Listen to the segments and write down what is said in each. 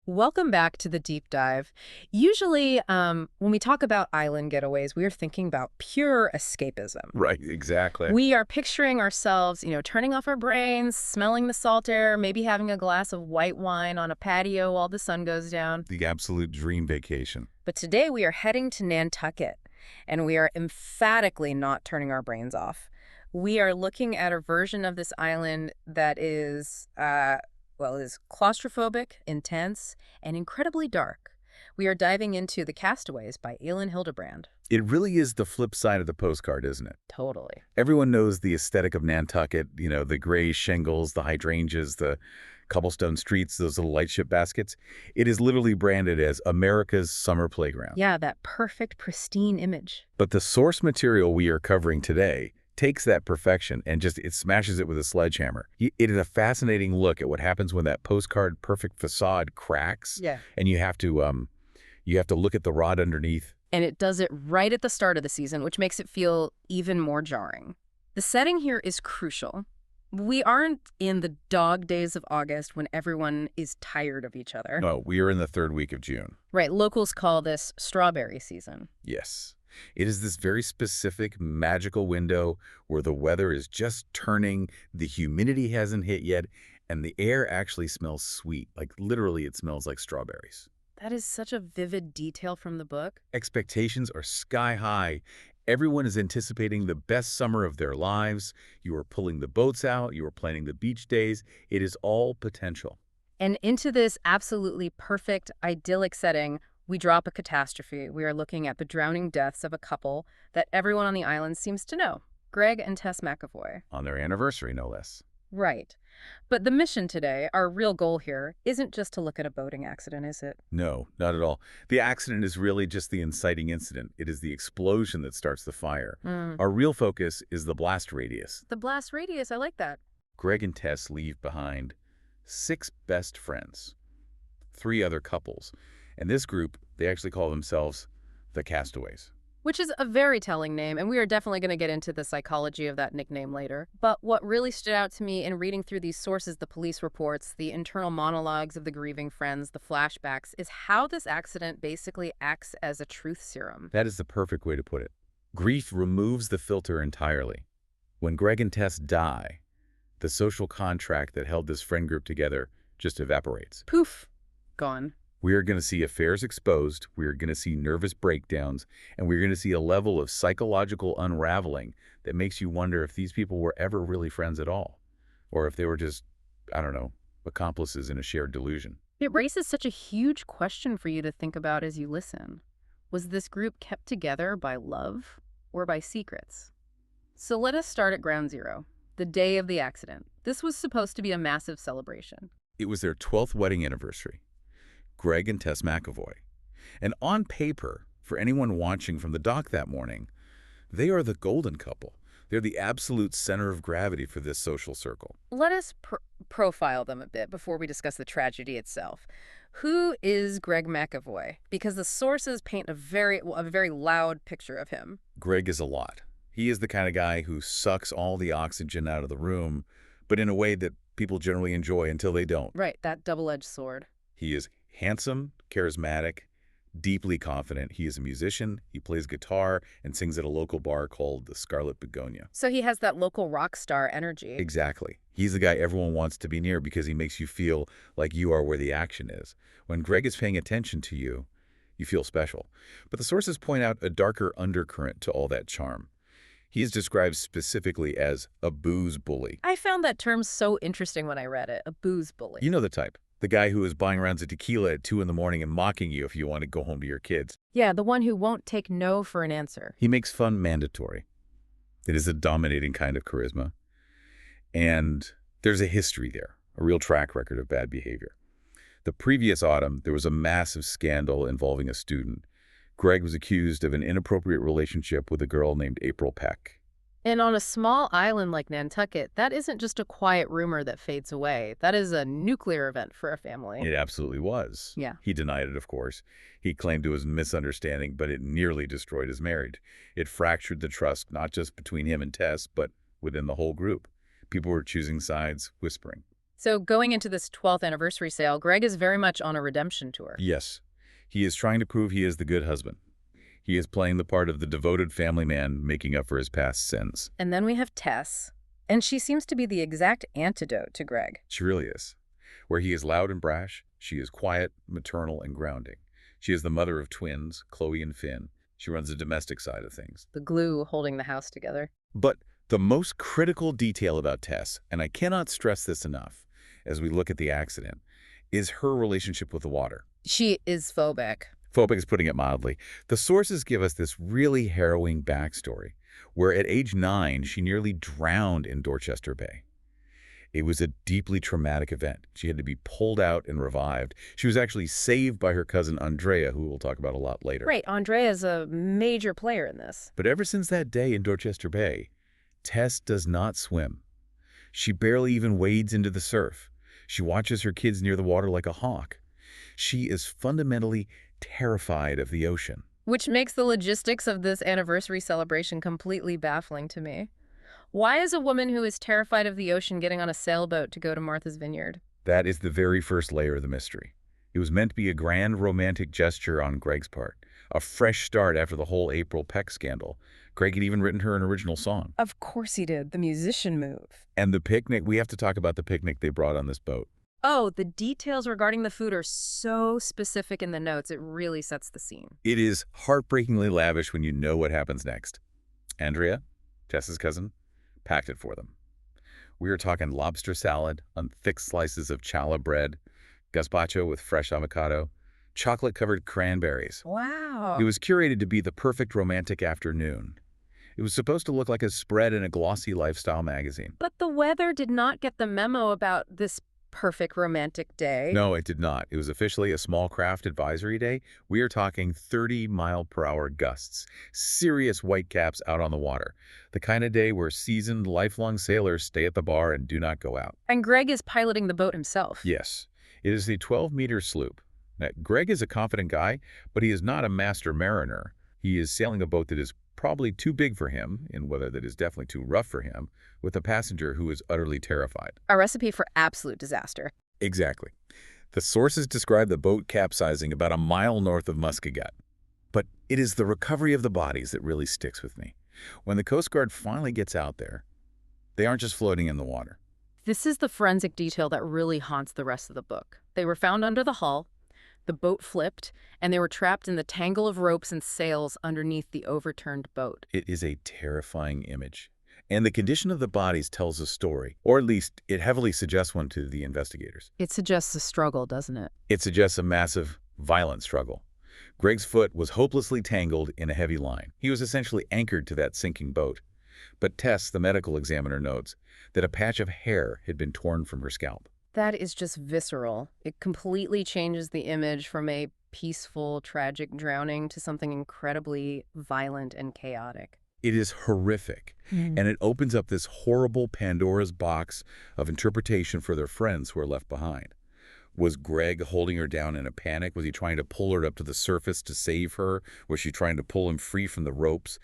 Welcome back to the deep dive. Usually, when we talk about island getaways, we are thinking about pure escapism. Right, exactly. We are picturing ourselves, turning off our brains, smelling the salt air, maybe having a glass of white wine on a patio while the sun goes down. The absolute dream vacation. But today we are heading to Nantucket, and we are emphatically not turning our brains off. We are looking at a version of this island that is claustrophobic, intense, and incredibly dark. We are diving into The Castaways by Elin Hilderbrand. It really is the flip side of the postcard, isn't it? Totally. Everyone knows the aesthetic of Nantucket, the gray shingles, the hydrangeas, the cobblestone streets, those little lightship baskets. It is literally branded as America's summer playground. Yeah, that perfect, pristine image. But the source material we are covering today takes that perfection and it smashes it with a sledgehammer. It is a fascinating look at what happens when that postcard perfect facade cracks. Yeah. And you have to look at the rod underneath. And it does it right at the start of the season, which makes it feel even more jarring. The setting here is crucial. We aren't in the dog days of August when everyone is tired of each other. No, we are in the third week of June. Right, locals call this strawberry season. Yes. It is this very specific magical window where the weather is just turning, the humidity hasn't hit yet, and the air actually smells sweet. Like literally it smells like strawberries. That is such a vivid detail from the book. Expectations are sky high. Everyone is anticipating the best summer of their lives. You are pulling the boats out. You are planning the beach days. It is all potential. And into this absolutely perfect, idyllic setting, we drop a catastrophe. We are looking at the drowning deaths of a couple that everyone on the island seems to know, Greg and Tess MacAvoy. On their anniversary, no less. Right. But the mission today, our real goal here, isn't just to look at a boating accident, is it? No, not at all. The accident is really just the inciting incident. It is the explosion that starts the fire. Our real focus is the blast radius. The blast radius, I like that. Greg and Tess leave behind 6 best friends, 3 other couples. And this group, they actually call themselves the Castaways. Which is a very telling name, and we are definitely going to get into the psychology of that nickname later. But what really stood out to me in reading through these sources, the police reports, the internal monologues of the grieving friends, the flashbacks, is how this accident basically acts as a truth serum. That is the perfect way to put it. Grief removes the filter entirely. When Greg and Tess die, the social contract that held this friend group together just evaporates. Poof, gone. We are going to see affairs exposed, we are going to see nervous breakdowns, and we're going to see a level of psychological unraveling that makes you wonder if these people were ever really friends at all, or if they were just, I don't know, accomplices in a shared delusion. It raises such a huge question for you to think about as you listen. Was this group kept together by love or by secrets? So let us start at ground zero, the day of the accident. This was supposed to be a massive celebration. It was their 12th wedding anniversary. Greg and Tess MacAvoy. And on paper, for anyone watching from the dock that morning, they are the golden couple. They're the absolute center of gravity for this social circle. Let us profile them a bit before we discuss the tragedy itself. Who is Greg MacAvoy? Because the sources paint a very loud picture of him. Greg is a lot. He is the kind of guy who sucks all the oxygen out of the room, but in a way that people generally enjoy until they don't. Right, that double-edged sword. He is handsome, charismatic, deeply confident. He is a musician. He plays guitar and sings at a local bar called the Scarlet Begonia. So he has that local rock star energy. Exactly. He's the guy everyone wants to be near because he makes you feel like you are where the action is. When Greg is paying attention to you, you feel special. But the sources point out a darker undercurrent to all that charm. He is described specifically as a booze bully. I found that term so interesting when I read it, a booze bully. You know the type. The guy who is buying rounds of tequila at 2 in the morning and mocking you if you want to go home to your kids. Yeah, the one who won't take no for an answer. He makes fun mandatory. It is a dominating kind of charisma. And there's a history there, a real track record of bad behavior. The previous autumn, there was a massive scandal involving a student. Greg was accused of an inappropriate relationship with a girl named April Peck. And on a small island like Nantucket, that isn't just a quiet rumor that fades away. That is a nuclear event for a family. It absolutely was. Yeah. He denied it, of course. He claimed it was a misunderstanding, but it nearly destroyed his marriage. It fractured the trust, not just between him and Tess, but within the whole group. People were choosing sides, whispering. So going into this 12th anniversary sale, Greg is very much on a redemption tour. Yes, he is trying to prove he is the good husband. He is playing the part of the devoted family man making up for his past sins. And then we have Tess, and she seems to be the exact antidote to Greg. She really is. Where he is loud and brash, she is quiet, maternal, and grounding. She is the mother of twins, Chloe and Finn. She runs the domestic side of things. The glue holding the house together. But the most critical detail about Tess, and I cannot stress this enough as we look at the accident, is her relationship with the water. She is phobic. Phobic is putting it mildly. The sources give us this really harrowing backstory, where at age 9, she nearly drowned in Dorchester Bay. It was a deeply traumatic event. She had to be pulled out and revived. She was actually saved by her cousin Andrea, who we'll talk about a lot later. Right, Andrea is a major player in this. But ever since that day in Dorchester Bay, Tess does not swim. She barely even wades into the surf. She watches her kids near the water like a hawk. She is fundamentally terrified of the ocean. Which makes the logistics of this anniversary celebration completely baffling to me. Why is a woman who is terrified of the ocean getting on a sailboat to go to Martha's Vineyard? That is the very first layer of the mystery. It was meant to be a grand romantic gesture on Greg's part, a fresh start after the whole April Peck scandal. Greg had even written her an original song. Of course he did, the musician move. And the picnic, we have to talk about the picnic they brought on this boat. Oh, the details regarding the food are so specific in the notes, it really sets the scene. It is heartbreakingly lavish when you know what happens next. Andrea, Tess's cousin, packed it for them. We are talking lobster salad on thick slices of challah bread, gazpacho with fresh avocado, chocolate-covered cranberries. Wow. It was curated to be the perfect romantic afternoon. It was supposed to look like a spread in a glossy lifestyle magazine. But the weather did not get the memo about this perfect romantic day. No, it did not. It was officially a small craft advisory day. We are talking 30-mile-per-hour gusts, serious whitecaps out on the water, the kind of day where seasoned, lifelong sailors stay at the bar and do not go out. And Greg is piloting the boat himself. Yes, it is the 12-meter sloop. Now, Greg is a confident guy, but he is not a master mariner. He is sailing a boat that is probably too big for him, in weather that is definitely too rough for him, with a passenger who is utterly terrified. A recipe for absolute disaster. Exactly. The sources describe the boat capsizing about a mile north of Muskeget. But it is the recovery of the bodies that really sticks with me. When the Coast Guard finally gets out there, they aren't just floating in the water. This is the forensic detail that really haunts the rest of the book. They were found under the hull, the boat flipped, and they were trapped in the tangle of ropes and sails underneath the overturned boat. It is a terrifying image. And the condition of the bodies tells a story, or at least it heavily suggests one to the investigators. It suggests a struggle, doesn't it? It suggests a massive, violent struggle. Greg's foot was hopelessly tangled in a heavy line. He was essentially anchored to that sinking boat. But Tess, the medical examiner, notes that a patch of hair had been torn from her scalp. That is just visceral. It completely changes the image from a peaceful, tragic drowning to something incredibly violent and chaotic. It is horrific, and it opens up this horrible Pandora's box of interpretation for their friends who are left behind. Was Greg holding her down in a panic? Was he trying to pull her up to the surface to save her? Was she trying to pull him free from the ropes?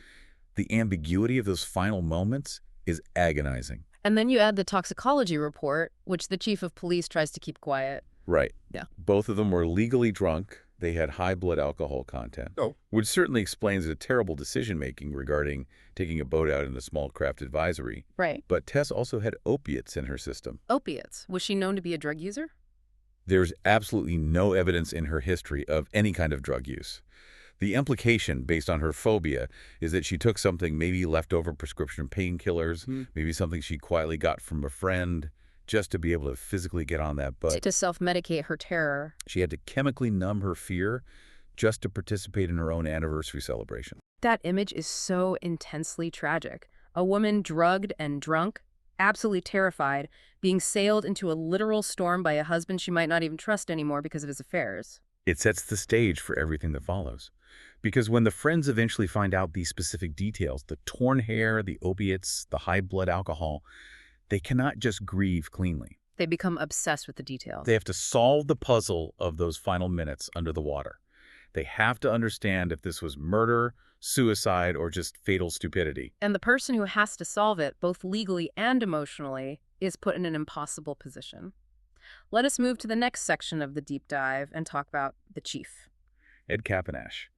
The ambiguity of those final moments is agonizing. And then you add the toxicology report, which the chief of police tries to keep quiet. Right. Yeah. Both of them were legally drunk. They had high blood alcohol content, which certainly explains the terrible decision-making regarding taking a boat out in the small craft advisory. Right. But Tess also had opiates in her system. Opiates. Was she known to be a drug user? There's absolutely no evidence in her history of any kind of drug use. The implication, based on her phobia, is that she took something, maybe leftover prescription painkillers, maybe something she quietly got from a friend, just to be able to physically get on that boat. To self-medicate her terror. She had to chemically numb her fear just to participate in her own anniversary celebration. That image is so intensely tragic. A woman drugged and drunk, absolutely terrified, being sailed into a literal storm by a husband she might not even trust anymore because of his affairs. It sets the stage for everything that follows. Because when the friends eventually find out these specific details, the torn hair, the opiates, the high blood alcohol, they cannot just grieve cleanly. They become obsessed with the details. They have to solve the puzzle of those final minutes under the water. They have to understand if this was murder, suicide, or just fatal stupidity. And the person who has to solve it, both legally and emotionally, is put in an impossible position. Let us move to the next section of the deep dive and talk about the chief. Ed Kapenash.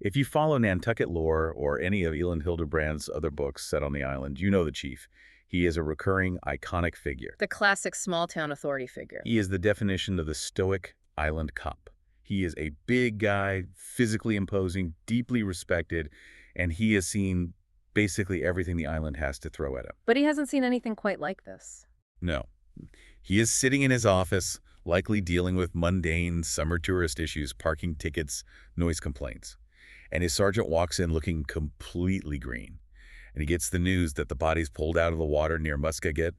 If you follow Nantucket lore or any of Elin Hilderbrand's other books set on the island, you know the chief. He is a recurring, iconic figure. The classic small-town authority figure. He is the definition of the stoic island cop. He is a big guy, physically imposing, deeply respected, and he has seen basically everything the island has to throw at him. But he hasn't seen anything quite like this. No. He is sitting in his office, likely dealing with mundane summer tourist issues, parking tickets, noise complaints. And his sergeant walks in looking completely green. And he gets the news that the bodies pulled out of the water near Muskeget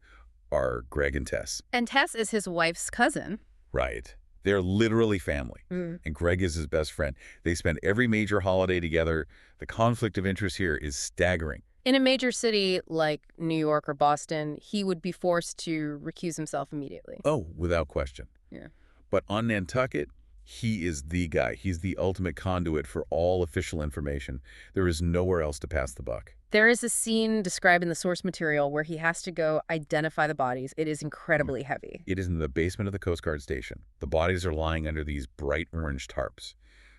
are Greg and Tess. And Tess is his wife's cousin. Right. They're literally family. Mm. And Greg is his best friend. They spend every major holiday together. The conflict of interest here is staggering. In a major city like New York or Boston, he would be forced to recuse himself immediately. Oh, without question. Yeah. But on Nantucket, he is the guy. He's the ultimate conduit for all official information. There is nowhere else to pass the buck. There is a scene described in the source material where he has to go identify the bodies. It is incredibly heavy. It is in the basement of the Coast Guard station. The bodies are lying under these bright orange tarps.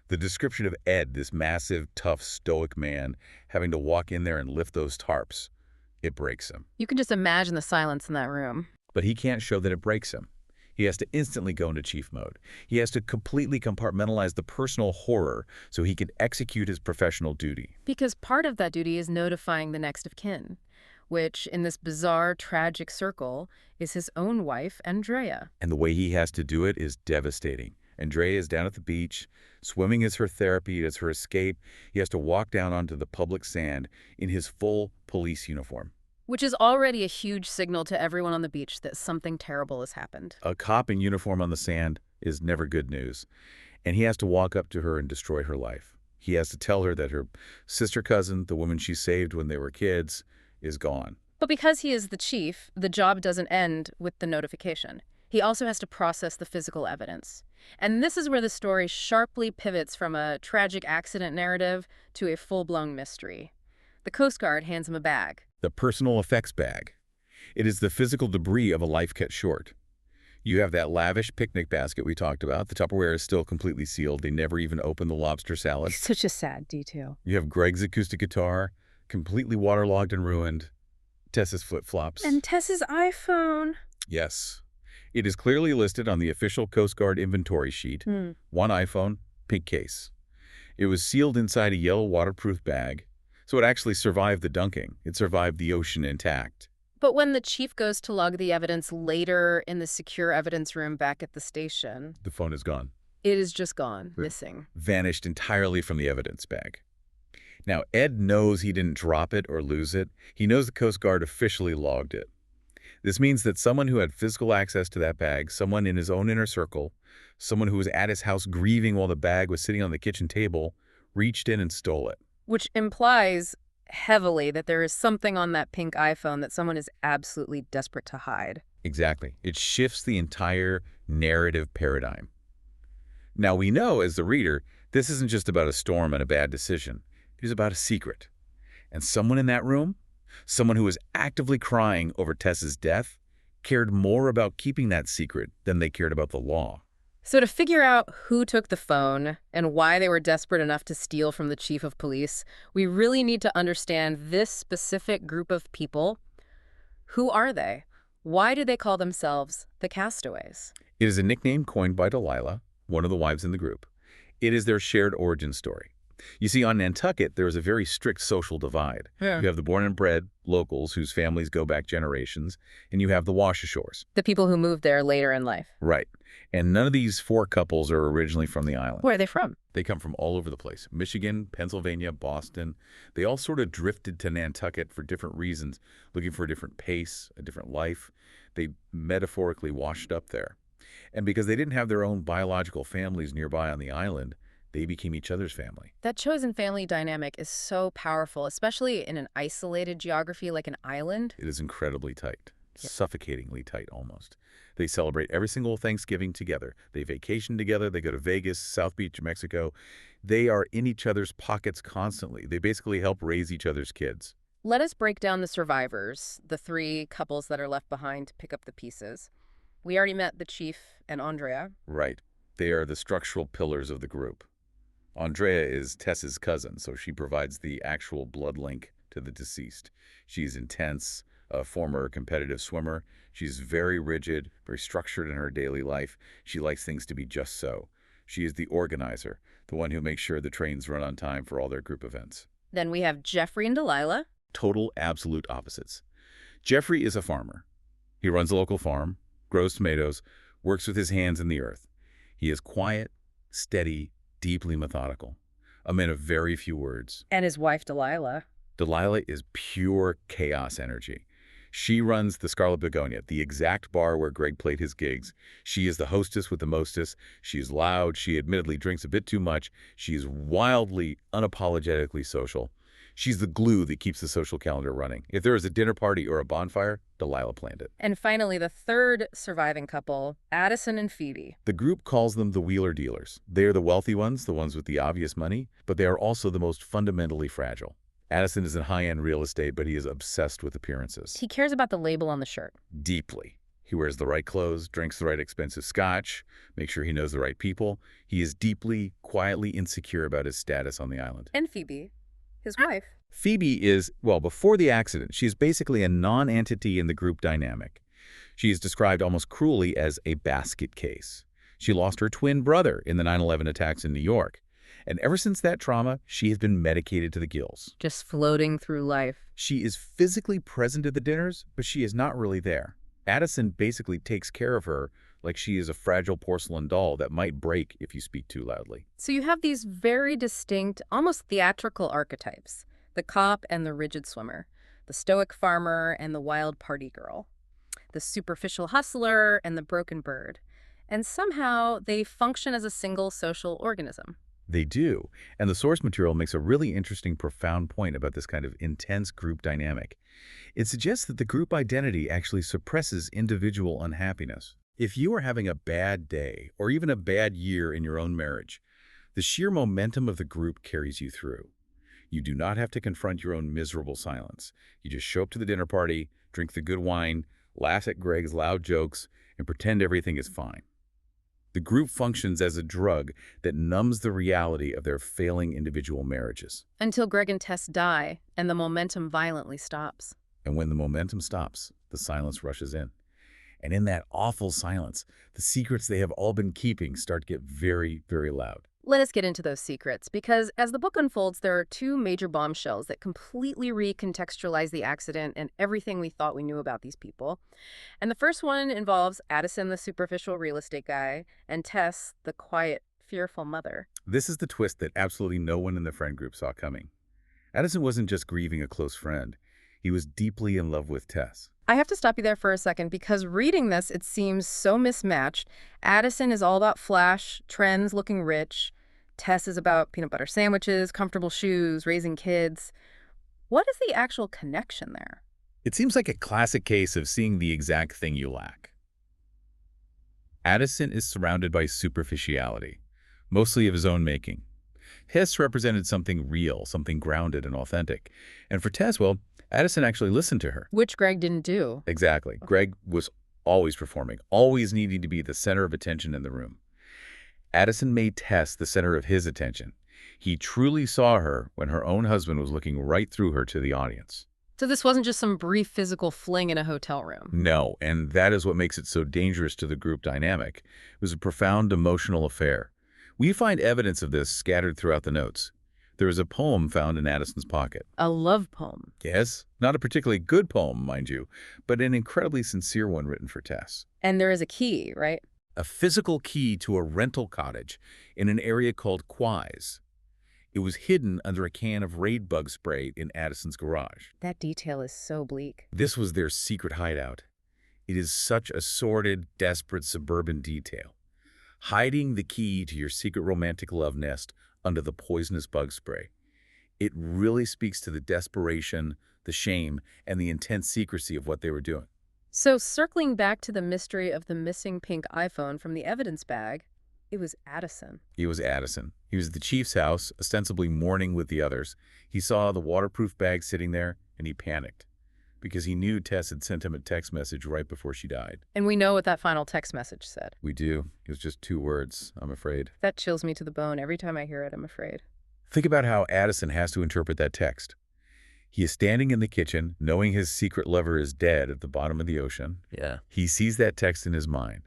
The description of Ed, this massive, tough, stoic man, having to walk in there and lift those tarps, it breaks him. You can just imagine the silence in that room. But he can't show that it breaks him. He has to instantly go into chief mode. He has to completely compartmentalize the personal horror so he can execute his professional duty. Because part of that duty is notifying the next of kin, which, in this bizarre, tragic circle, is his own wife, Andrea. And the way he has to do it is devastating. Andrea is down at the beach. Swimming is her therapy. It's her escape. He has to walk down onto the public sand in his full police uniform. Which is already a huge signal to everyone on the beach that something terrible has happened. A cop in uniform on the sand is never good news. And he has to walk up to her and destroy her life. He has to tell her that her sister cousin, the woman she saved when they were kids, is gone. But because he is the chief, the job doesn't end with the notification. He also has to process the physical evidence. And this is where the story sharply pivots from a tragic accident narrative to a full-blown mystery. The Coast Guard hands him a bag. The personal effects bag. It is the physical debris of a life cut short. You have that lavish picnic basket we talked about. The Tupperware is still completely sealed. They never even opened the lobster salad. Such a sad detail. You have Greg's acoustic guitar, completely waterlogged and ruined. Tess's flip-flops. And Tess's iPhone. Yes. It is clearly listed on the official Coast Guard inventory sheet. One iPhone, pink case. It was sealed inside a yellow waterproof bag, so it actually survived the dunking. It survived the ocean intact. But when the chief goes to log the evidence later in the secure evidence room back at the station, The phone is gone. it is just gone, missing. Vanished entirely from the evidence bag. Now, Ed knows he didn't drop it or lose it. He knows the Coast Guard officially logged it. This means that someone who had physical access to that bag, someone in his own inner circle, someone who was at his house grieving while the bag was sitting on the kitchen table, reached in and stole it. Which implies heavily that there is something on that pink iPhone that someone is absolutely desperate to hide. Exactly. It shifts the entire narrative paradigm. Now, we know, as the reader, this isn't just about a storm and a bad decision. It is about a secret. And someone in that room, someone who was actively crying over Tess's death, cared more about keeping that secret than they cared about the law. So to figure out who took the phone and why they were desperate enough to steal from the chief of police, we really need to understand this specific group of people. Who are they? Why do they call themselves the Castaways? It is a nickname coined by Delilah, one of the wives in the group. It is their shared origin story. You see, on Nantucket, there is a very strict social divide. Yeah. You have the born and bred locals whose families go back generations, and you have the wash-ashores. The people who moved there later in life. Right. And none of these four couples are originally from the island. Where are they from? They come from all over the place. Michigan, Pennsylvania, Boston. They all sort of drifted to Nantucket for different reasons, looking for a different pace, a different life. They metaphorically washed up there. And because they didn't have their own biological families nearby on the island, they became each other's family. That chosen family dynamic is so powerful, especially in an isolated geography like an island. It is incredibly tight, Yeah. suffocatingly tight almost. They celebrate every single Thanksgiving together. They vacation together. They go to Vegas, South Beach, Mexico. They are in each other's pockets constantly. They basically help raise each other's kids. Let us break down the survivors, the three couples that are left behind to pick up the pieces. We already met the chief and Andrea. Right. They are the structural pillars of the group. Andrea is Tess's cousin, so she provides the actual blood link to the deceased. She's intense, a former competitive swimmer. She's very rigid, very structured in her daily life. She likes things to be just so. She is the organizer, the one who makes sure the trains run on time for all their group events. Then we have Jeffrey and Delilah. Total, absolute opposites. Jeffrey is a farmer. He runs a local farm, grows tomatoes, works with his hands in the earth. He is quiet, steady, deeply methodical, a man of very few words. And his wife, Delilah. Delilah is pure chaos energy. She runs the Scarlet Begonia, the exact bar where Greg played his gigs. She is the hostess with the mostest. She is loud. She admittedly drinks a bit too much. She is wildly, unapologetically social. She's the glue that keeps the social calendar running. If there is a dinner party or a bonfire, Delilah planned it. And finally, the third surviving couple, Addison and Phoebe. The group calls them the wheeler dealers. They are the wealthy ones, the ones with the obvious money, but they are also the most fundamentally fragile. Addison is in high-end real estate, but he is obsessed with appearances. He cares about the label on the shirt. Deeply. He wears the right clothes, drinks the right expensive scotch, makes sure he knows the right people. He is deeply, quietly insecure about his status on the island. And Phoebe, his wife. Phoebe is, well, before the accident, she is basically a non-entity in the group dynamic. She is described almost cruelly as a basket case. She lost her twin brother in the 9/11 attacks in New York. And ever since that trauma, she has been medicated to the gills. Just floating through life. She is physically present at the dinners, but she is not really there. Addison basically takes care of her like she is a fragile porcelain doll that might break if you speak too loudly. So you have these very distinct, almost theatrical archetypes. The cop and the rigid swimmer. The stoic farmer and the wild party girl. The superficial hustler and the broken bird. And somehow they function as a single social organism. They do, and the source material makes a really interesting, profound point about this kind of intense group dynamic. It suggests that the group identity actually suppresses individual unhappiness. If you are having a bad day, or even a bad year in your own marriage, the sheer momentum of the group carries you through. You do not have to confront your own miserable silence. You just show up to the dinner party, drink the good wine, laugh at Greg's loud jokes, and pretend everything is fine. The group functions as a drug that numbs the reality of their failing individual marriages. Until Greg and Tess die, and the momentum violently stops. And when the momentum stops, the silence rushes in. And in that awful silence, the secrets they have all been keeping start to get very, very loud. Let us get into those secrets, because as the book unfolds, there are two major bombshells that completely recontextualize the accident and everything we thought we knew about these people. And the first one involves Addison, the superficial real estate guy, and Tess, the quiet, fearful mother. This is the twist that absolutely no one in the friend group saw coming. Addison wasn't just grieving a close friend. He was deeply in love with Tess. I have to stop you there for a second, because reading this, it seems so mismatched. Addison is all about flash, trends, looking rich. Tess is about peanut butter sandwiches, comfortable shoes, raising kids. What is the actual connection there? It seems like a classic case of seeing the exact thing you lack. Addison is surrounded by superficiality, mostly of his own making. Tess represented something real, something grounded and authentic. And for Tess, well, Addison actually listened to her. Which Greg didn't do. Exactly. Greg was always performing, always needing to be the center of attention in the room. Addison made Tess the center of his attention. He truly saw her when her own husband was looking right through her to the audience. So this wasn't just some brief physical fling in a hotel room. No, and that is what makes it so dangerous to the group dynamic. It was a profound emotional affair. We find evidence of this scattered throughout the notes. There is a poem found in Addison's pocket. A love poem. Yes, not a particularly good poem, mind you, but an incredibly sincere one written for Tess. And there is a key, right? A physical key to a rental cottage in an area called Castaways. It was hidden under a can of raid bug spray in Addison's garage. That detail is so bleak. This was their secret hideout. It is such a sordid, desperate suburban detail. Hiding the key to your secret romantic love nest under the poisonous bug spray. It really speaks to the desperation, the shame, and the intense secrecy of what they were doing. So circling back to the mystery of the missing pink iPhone from the evidence bag, it was Addison. It was Addison. He was at the chief's house, ostensibly mourning with the others. He saw the waterproof bag sitting there, and he panicked. because he knew Tess had sent him a text message right before she died. And we know what that final text message said. We do. It was just 2 words, I'm afraid. That chills me to the bone every time I hear it, I'm afraid. Think about how Addison has to interpret that text. He is standing in the kitchen, knowing his secret lover is dead at the bottom of the ocean. Yeah. He sees that text in his mind.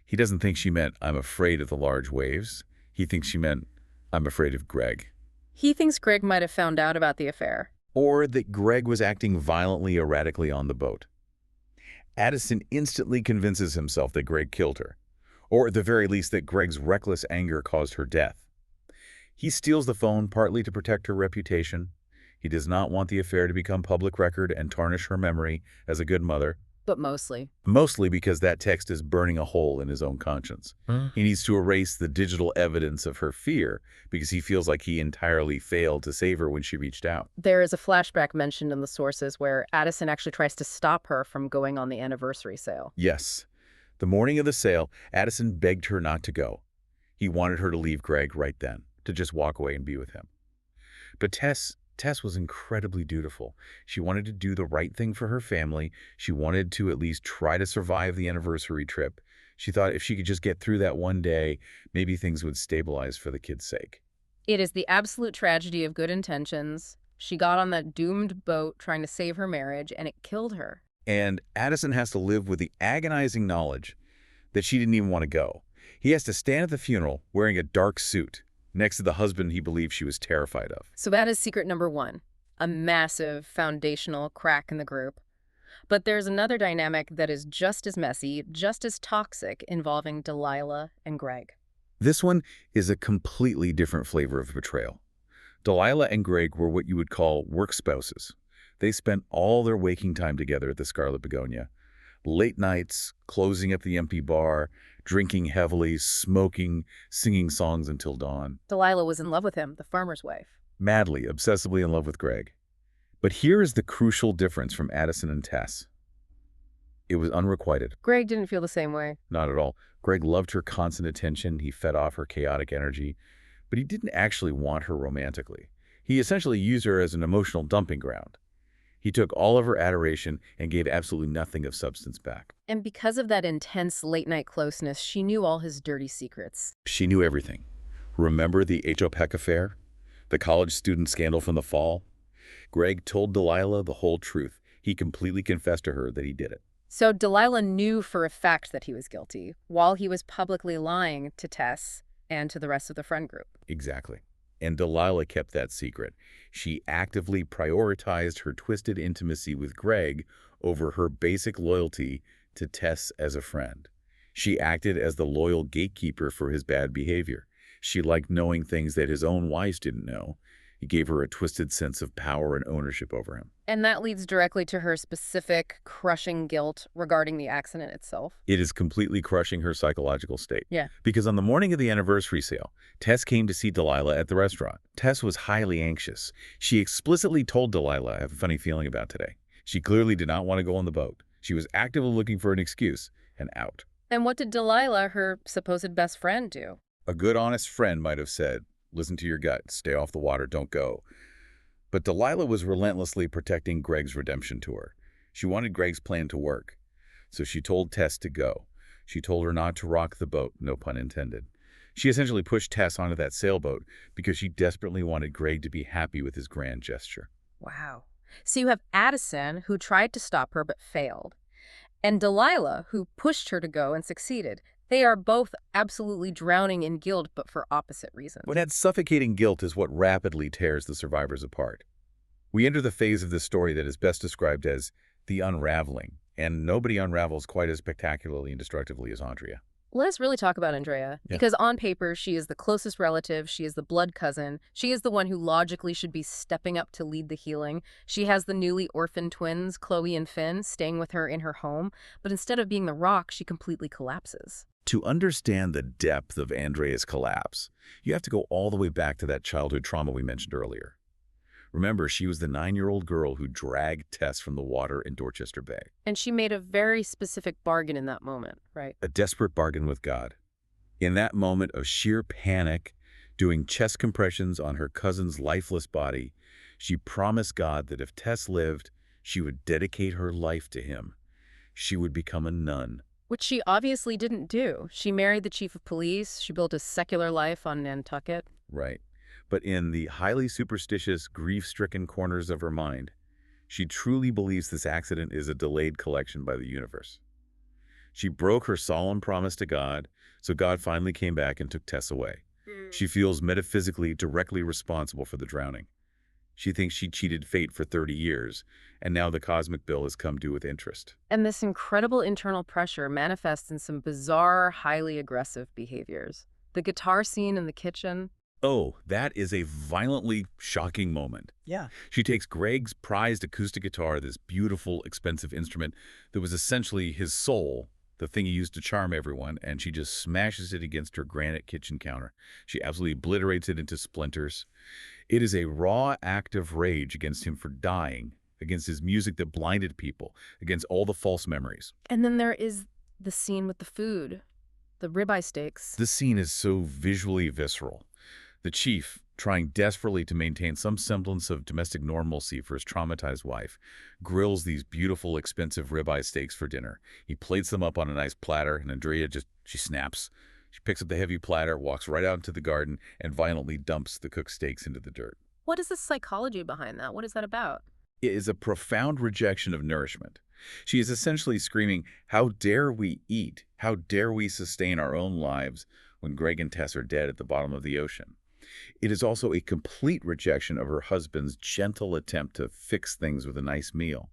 He doesn't think she meant, "I'm afraid of the large waves." He thinks she meant, "I'm afraid of Greg." He thinks Greg might have found out about the affair. Or that Greg was acting violently, erratically on the boat. Addison instantly convinces himself that Greg killed her, or at the very least that Greg's reckless anger caused her death. He steals the phone partly to protect her reputation. He does not want the affair to become public record and tarnish her memory as a good mother. But mostly Because that text is burning a hole in his own conscience. He needs to erase the digital evidence of her fear because he feels like he entirely failed to save her when she reached out. there is a flashback mentioned in the sources where Addison actually tries to stop her from going on the anniversary sale. Yes. The morning of the sale, Addison begged her not to go. He wanted her to leave Greg right then, to just walk away and be with him. But Tess was incredibly dutiful. She wanted to do the right thing for her family. She wanted to at least try to survive the anniversary trip. She thought if she could just get through that one day, maybe things would stabilize for the kids' sake. It is the absolute tragedy of good intentions. She got on that doomed boat trying to save her marriage, and it killed her. And Addison has to live with the agonizing knowledge that she didn't even want to go. He has to stand at the funeral wearing a dark suit next to the husband he believed she was terrified of. So that is secret number 1, a massive foundational crack in the group. But there's another dynamic that is just as messy, just as toxic, involving Delilah and Greg. This one is a completely different flavor of betrayal. Delilah and Greg were what you would call work spouses. They spent all their waking time together at the Scarlet Begonia. Late nights, closing up the empty bar, drinking heavily, smoking, singing songs until dawn. Delilah was in love with him, the farmer's wife. Madly, obsessively in love with Greg. But here is the crucial difference from Addison and Tess. It was unrequited. Greg didn't feel the same way. Not at all. Greg loved her constant attention. He fed off her chaotic energy. But he didn't actually want her romantically. He essentially used her as an emotional dumping ground. He took all of her adoration and gave absolutely nothing of substance back. And because of that intense late-night closeness, she knew all his dirty secrets. She knew everything. Remember the H.O.Peck affair? The college student scandal from the fall? Greg told Delilah the whole truth. He completely confessed to her that he did it. So Delilah knew for a fact that he was guilty, while he was publicly lying to Tess and to the rest of the friend group. Exactly. And Delilah kept that secret. She actively prioritized her twisted intimacy with Greg over her basic loyalty to Tess as a friend. She acted as the loyal gatekeeper for his bad behavior. She liked knowing things that his own wife didn't know. It gave her a twisted sense of power and ownership over him. And that leads directly to her specific, crushing guilt regarding the accident itself. It is completely crushing her psychological state. Yeah. Because on the morning of the anniversary sale, Tess came to see Delilah at the restaurant. Tess was highly anxious. She explicitly told Delilah, "I have a funny feeling about today." She clearly did not want to go on the boat. She was actively looking for an excuse and out. And what did Delilah, her supposed best friend, do? A good, honest friend might have said, "Listen to your gut, stay off the water, don't go." But Delilah was relentlessly protecting Greg's redemption tour. She wanted Greg's plan to work. So she told Tess to go. She told her not to rock the boat, no pun intended. She essentially pushed Tess onto that sailboat because she desperately wanted Greg to be happy with his grand gesture. Wow. So you have Addison, who tried to stop her but failed, and Delilah, who pushed her to go and succeeded. They are both absolutely drowning in guilt, but for opposite reasons. But that suffocating guilt is what rapidly tears the survivors apart. We enter the phase of this story that is best described as the unraveling, and nobody unravels quite as spectacularly and destructively as Andrea. Let's really talk about Andrea, Yeah. because on paper, she is the closest relative, she is the blood cousin, she is the one who logically should be stepping up to lead the healing. She has the newly orphaned twins, Chloe and Finn, staying with her in her home, but instead of being the rock, she completely collapses. To understand the depth of Andrea's collapse, you have to go all the way back to that childhood trauma we mentioned earlier. Remember, she was the 9-year-old girl who dragged Tess from the water in Dorchester Bay. And she made a very specific bargain in that moment, right? A desperate bargain with God. In that moment of sheer panic, doing chest compressions on her cousin's lifeless body, she promised God that if Tess lived, She would dedicate her life to him. She would become a nun. Which she obviously didn't do. She married the chief of police. She built a secular life on Nantucket. Right. But in the highly superstitious, grief-stricken corners of her mind, she truly believes this accident is a delayed collection by the universe. She broke her solemn promise to God, so God finally came back and took Tess away. She feels metaphysically directly responsible for the drowning. She thinks she cheated fate for 30 years, and now the cosmic bill has come due with interest. And this incredible internal pressure manifests in some bizarre, highly aggressive behaviors. The guitar scene in the kitchen. Oh, that is a violently shocking moment. Yeah. She takes Greg's prized acoustic guitar, this beautiful, expensive instrument that was essentially his soul, the thing he used to charm everyone, and she just smashes it against her granite kitchen counter. She absolutely obliterates it into splinters. It is a raw act of rage against him for dying, against his music that blinded people, against all the false memories. And then there is the scene with the food, the ribeye steaks. This scene is so visually visceral. The chief, trying desperately to maintain some semblance of domestic normalcy for his traumatized wife, grills these beautiful, expensive ribeye steaks for dinner. He plates them up on a nice platter, and Andrea she snaps. She picks up the heavy platter, walks right out into the garden, and violently dumps the cooked steaks into the dirt. What is the psychology behind that? What is that about? It is a profound rejection of nourishment. She is essentially screaming, "How dare we eat? How dare we sustain our own lives when Greg and Tess are dead at the bottom of the ocean?" It is also a complete rejection of her husband's gentle attempt to fix things with a nice meal.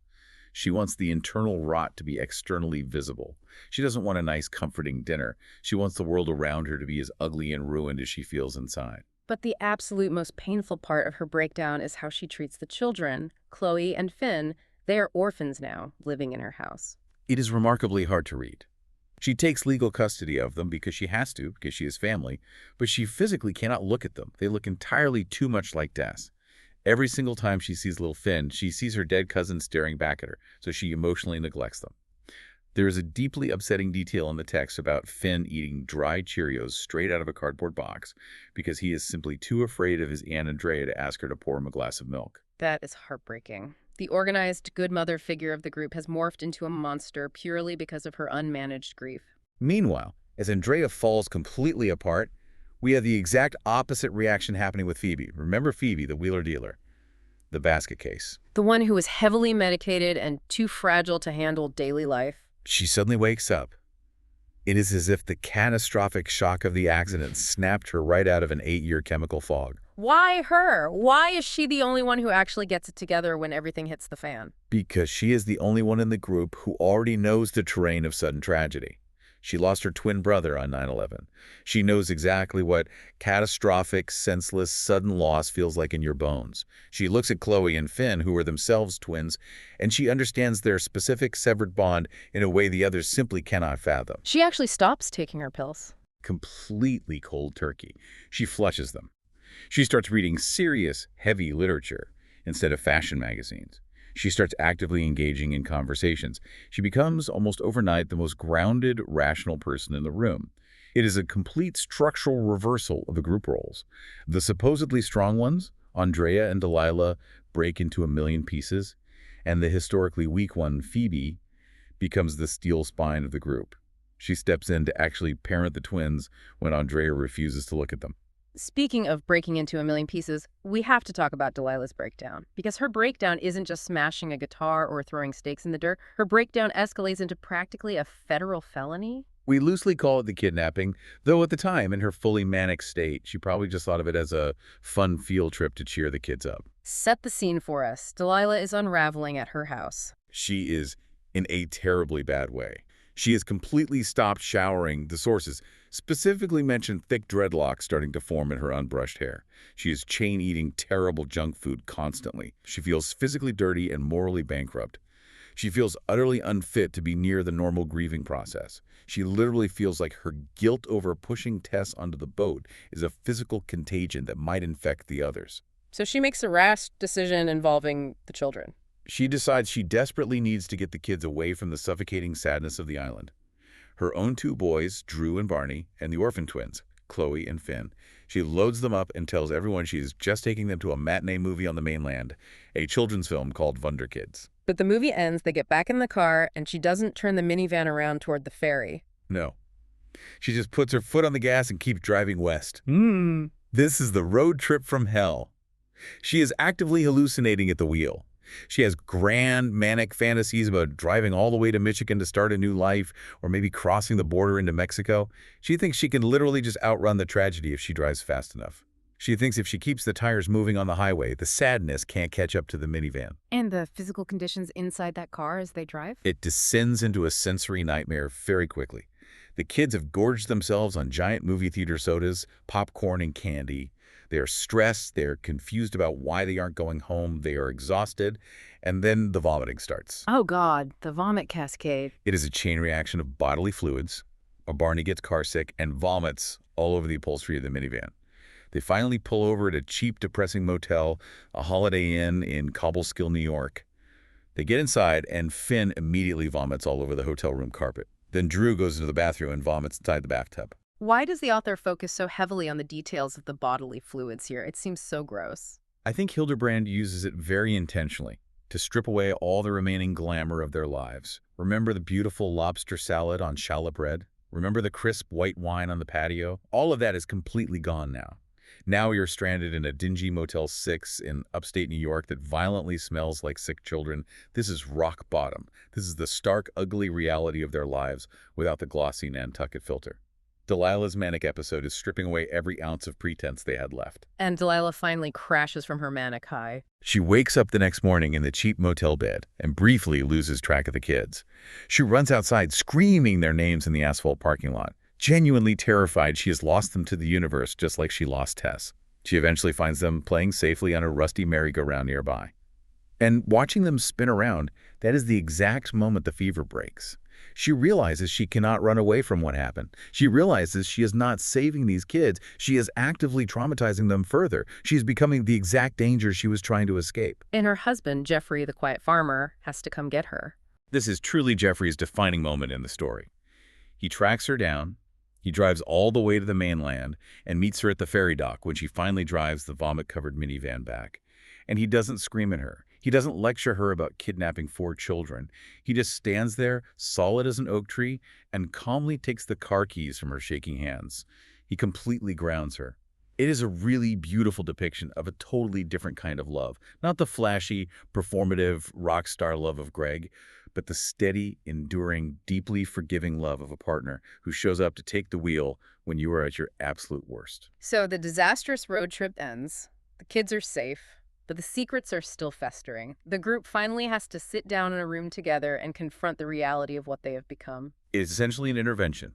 She wants the internal rot to be externally visible. She doesn't want a nice, comforting dinner. She wants the world around her to be as ugly and ruined as she feels inside. But the absolute most painful part of her breakdown is how she treats the children. Chloe and Finn, they are orphans now, living in her house. It is remarkably hard to read. She takes legal custody of them because she has to, because she is family, but she physically cannot look at them. They look entirely too much like Tess. Every single time she sees little Finn, she sees her dead cousin staring back at her, so she emotionally neglects them. There is a deeply upsetting detail in the text about Finn eating dry Cheerios straight out of a cardboard box because he is simply too afraid of his Aunt Andrea to ask her to pour him a glass of milk. That is heartbreaking. The organized, good mother figure of the group has morphed into a monster purely because of her unmanaged grief. Meanwhile, as Andrea falls completely apart, we have the exact opposite reaction happening with Phoebe. Remember Phoebe, the wheeler dealer? The basket case. The one who is heavily medicated and too fragile to handle daily life. She suddenly wakes up. It is as if the catastrophic shock of the accident snapped her right out of an 8-year chemical fog. Why her? Why is she the only one who actually gets it together when everything hits the fan? Because she is the only one in the group who already knows the terrain of sudden tragedy. She lost her twin brother on 9/11. She knows exactly what catastrophic, senseless, sudden loss feels like in your bones. She looks at Chloe and Finn, who are themselves twins, and she understands their specific severed bond in a way the others simply cannot fathom. She actually stops taking her pills. Completely cold turkey. She flushes them. She starts reading serious, heavy literature instead of fashion magazines. She starts actively engaging in conversations. She becomes, almost overnight, the most grounded, rational person in the room. It is a complete structural reversal of the group roles. The supposedly strong ones, Andrea and Delilah, break into a million pieces, and the historically weak one, Phoebe, becomes the steel spine of the group. She steps in to actually parent the twins when Andrea refuses to look at them. Speaking of breaking into a million pieces, we have to talk about Delilah's breakdown. Because her breakdown isn't just smashing a guitar or throwing stakes in the dirt. Her breakdown escalates into practically a federal felony. We loosely call it the kidnapping, though at the time, in her fully manic state, she probably just thought of it as a fun field trip to cheer the kids up. Set the scene for us. Delilah is unraveling at her house. She is in a terribly bad way. She has completely stopped showering. The sources specifically mention thick dreadlocks starting to form in her unbrushed hair. She is chain-eating terrible junk food constantly. She feels physically dirty and morally bankrupt. She feels utterly unfit to be near the normal grieving process. She literally feels like her guilt over pushing Tess onto the boat is a physical contagion that might infect the others. So she makes a rash decision involving the children. She decides she desperately needs to get the kids away from the suffocating sadness of the island. Her own 2 boys, Drew and Barney, and the orphan twins, Chloe and Finn. She loads them up and tells everyone she is just taking them to a matinee movie on the mainland, a children's film called Wonder Kids. But the movie ends, they get back in the car, and she doesn't turn the minivan around toward the ferry. No. She just puts her foot on the gas and keeps driving west. Hmm. This is the road trip from hell. She is actively hallucinating at the wheel. She has grand, manic fantasies about driving all the way to Michigan to start a new life, or maybe crossing the border into Mexico. She thinks she can literally just outrun the tragedy if she drives fast enough. She thinks if she keeps the tires moving on the highway, the sadness can't catch up to the minivan. And the physical conditions inside that car as they drive? It descends into a sensory nightmare very quickly. The kids have gorged themselves on giant movie theater sodas, popcorn, and candy. They are stressed, they are confused about why they aren't going home, they are exhausted, and then the vomiting starts. Oh God, the vomit cascade. It is a chain reaction of bodily fluids. Barney gets carsick and vomits all over the upholstery of the minivan. They finally pull over at a cheap, depressing motel, a Holiday Inn in Cobleskill, New York. They get inside, and Finn immediately vomits all over the hotel room carpet. Then Drew goes into the bathroom and vomits inside the bathtub. Why does the author focus so heavily on the details of the bodily fluids here? It seems so gross. I think Hilderbrand uses it very intentionally to strip away all the remaining glamour of their lives. Remember the beautiful lobster salad on shallot bread? Remember the crisp white wine on the patio? All of that is completely gone now. Now you're stranded in a dingy Motel 6 in upstate New York that violently smells like sick children. This is rock bottom. This is the stark, ugly reality of their lives without the glossy Nantucket filter. Delilah's manic episode is stripping away every ounce of pretense they had left. And Delilah finally crashes from her manic high. She wakes up the next morning in the cheap motel bed and briefly loses track of the kids. She runs outside screaming their names in the asphalt parking lot. Genuinely terrified, she has lost them to the universe just like she lost Tess. She eventually finds them playing safely on a rusty merry-go-round nearby. And watching them spin around, that is the exact moment the fever breaks. She realizes she cannot run away from what happened. She realizes she is not saving these kids. She is actively traumatizing them further. She is becoming the exact danger she was trying to escape. And her husband, Jeffrey, the quiet farmer, has to come get her. This is truly Jeffrey's defining moment in the story. He tracks her down. He drives all the way to the mainland and meets her at the ferry dock when she finally drives the vomit-covered minivan back. And he doesn't scream at her. He doesn't lecture her about kidnapping 4 children. He just stands there, solid as an oak tree, and calmly takes the car keys from her shaking hands. He completely grounds her. It is a really beautiful depiction of a totally different kind of love. Not the flashy, performative, rock star love of Greg, but the steady, enduring, deeply forgiving love of a partner who shows up to take the wheel when you are at your absolute worst. So the disastrous road trip ends. The kids are safe. But the secrets are still festering. The group finally has to sit down in a room together and confront the reality of what they have become. It is essentially an intervention,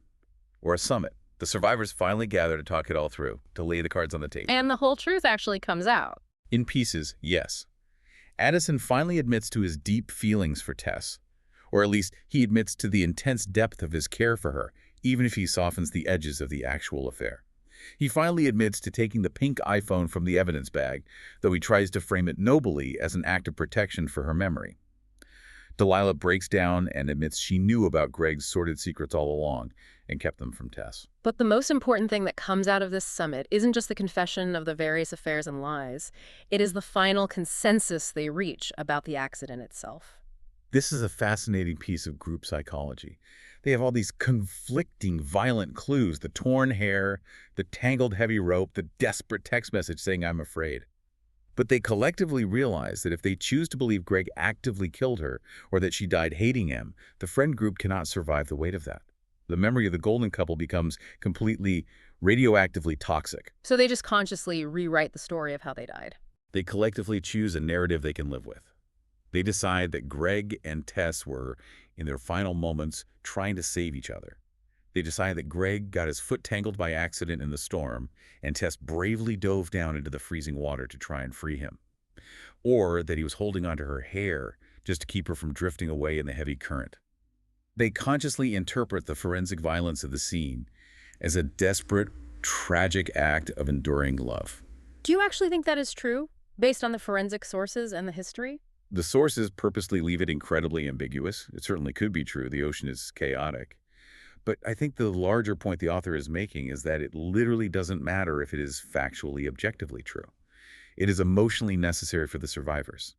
or a summit. The survivors finally gather to talk it all through, to lay the cards on the table. And the whole truth actually comes out. In pieces, yes. Addison finally admits to his deep feelings for Tess, or at least he admits to the intense depth of his care for her, even if he softens the edges of the actual affair. He finally admits to taking the pink iPhone from the evidence bag, though he tries to frame it nobly as an act of protection for her memory. Delilah breaks down and admits she knew about Greg's sordid secrets all along and kept them from Tess. But the most important thing that comes out of this summit isn't just the confession of the various affairs and lies. It is the final consensus they reach about the accident itself. This is a fascinating piece of group psychology. They have all these conflicting, violent clues: the torn hair, the tangled heavy rope, the desperate text message saying, "I'm afraid." But they collectively realize that if they choose to believe Greg actively killed her or that she died hating him, the friend group cannot survive the weight of that. The memory of the golden couple becomes completely radioactively toxic. So they just consciously rewrite the story of how they died. They collectively choose a narrative they can live with. They decide that Greg and Tess were, in their final moments, trying to save each other. They decide that Greg got his foot tangled by accident in the storm, and Tess bravely dove down into the freezing water to try and free him. Or that he was holding onto her hair just to keep her from drifting away in the heavy current. They consciously interpret the forensic violence of the scene as a desperate, tragic act of enduring love. Do you actually think that is true, based on the forensic sources and the history? The sources purposely leave it incredibly ambiguous. It certainly could be true. The ocean is chaotic. But I think the larger point the author is making is that it literally doesn't matter if it is factually, objectively true. It is emotionally necessary for the survivors.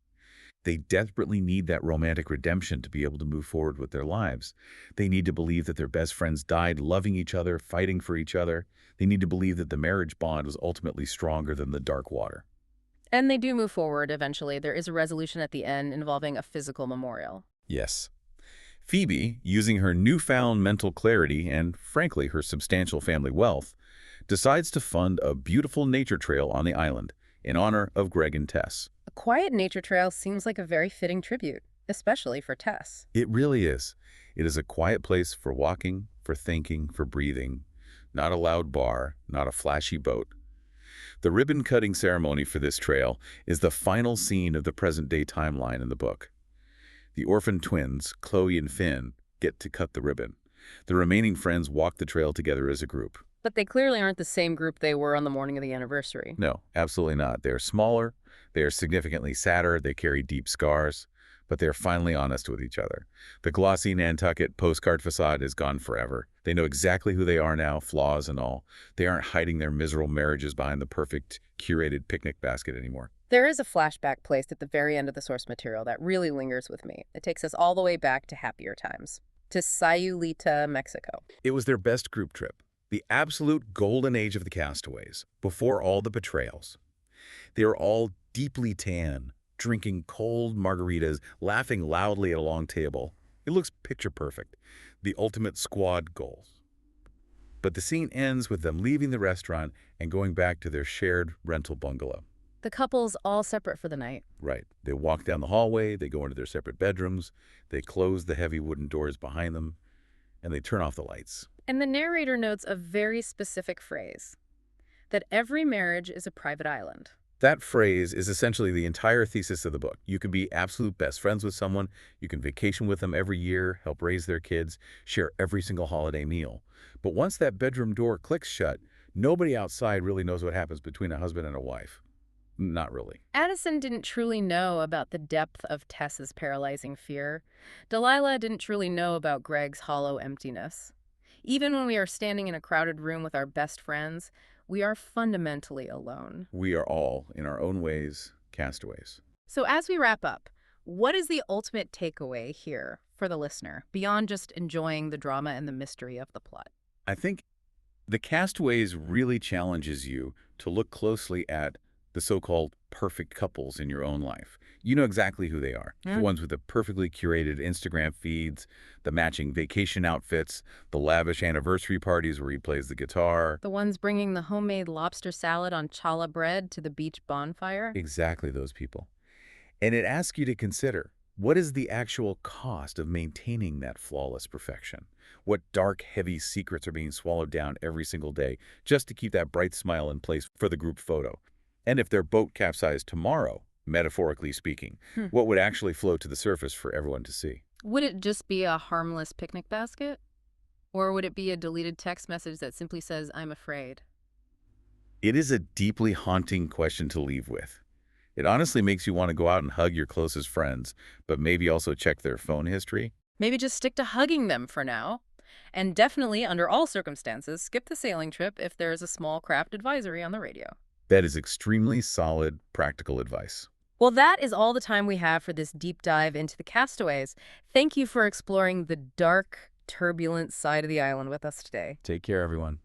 They desperately need that romantic redemption to be able to move forward with their lives. They need to believe that their best friends died loving each other, fighting for each other. They need to believe that the marriage bond was ultimately stronger than the dark water. And they do move forward eventually. There is a resolution at the end involving a physical memorial. Yes. Phoebe, using her newfound mental clarity and, frankly, her substantial family wealth, decides to fund a beautiful nature trail on the island in honor of Greg and Tess. A quiet nature trail seems like a very fitting tribute, especially for Tess. It really is. It is a quiet place for walking, for thinking, for breathing. Not a loud bar, not a flashy boat. The ribbon-cutting ceremony for this trail is the final scene of the present-day timeline in the book. The orphan twins, Chloe and Finn, get to cut the ribbon. The remaining friends walk the trail together as a group. But they clearly aren't the same group they were on the morning of the anniversary. No, absolutely not. They are smaller, they are significantly sadder, they carry deep scars, but they are finally honest with each other. The glossy Nantucket postcard facade is gone forever. They know exactly who they are now, flaws and all. They aren't hiding their miserable marriages behind the perfect, curated picnic basket anymore. There is a flashback placed at the very end of the source material that really lingers with me. It takes us all the way back to happier times, to Sayulita, Mexico. It was their best group trip, the absolute golden age of the Castaways, before all the betrayals. They were all deeply tan, drinking cold margaritas, laughing loudly at a long table. It looks picture perfect, the ultimate squad goals. But the scene ends with them leaving the restaurant and going back to their shared rental bungalow. The couple's all separate for the night. Right. They walk down the hallway, they go into their separate bedrooms, they close the heavy wooden doors behind them, and they turn off the lights. And the narrator notes a very specific phrase, that every marriage is a private island. That phrase is essentially the entire thesis of the book. You can be absolute best friends with someone, you can vacation with them every year, help raise their kids, share every single holiday meal. But once that bedroom door clicks shut, nobody outside really knows what happens between a husband and a wife. Not really. Addison didn't truly know about the depth of Tess's paralyzing fear. Delilah didn't truly know about Greg's hollow emptiness. Even when we are standing in a crowded room with our best friends, we are fundamentally alone. We are all, in our own ways, castaways. So as we wrap up, what is the ultimate takeaway here for the listener, beyond just enjoying the drama and the mystery of the plot? I think the Castaways really challenges you to look closely at the so-called perfect couples in your own life. You know exactly who they are. Yeah. The ones with the perfectly curated Instagram feeds, the matching vacation outfits, the lavish anniversary parties where he plays the guitar. The ones bringing the homemade lobster salad on challah bread to the beach bonfire? Exactly those people. And it asks you to consider, what is the actual cost of maintaining that flawless perfection? What dark, heavy secrets are being swallowed down every single day just to keep that bright smile in place for the group photo? And if their boat capsized tomorrow, metaphorically speaking, what would actually float to the surface for everyone to see? Would it just be a harmless picnic basket? Or would it be a deleted text message that simply says, "I'm afraid"? It is a deeply haunting question to leave with. It honestly makes you want to go out and hug your closest friends, but maybe also check their phone history. Maybe just stick to hugging them for now. And definitely, under all circumstances, skip the sailing trip if there is a small craft advisory on the radio. That is extremely solid, practical advice. Well, that is all the time we have for this deep dive into the Castaways. Thank you for exploring the dark, turbulent side of the island with us today. Take care, everyone.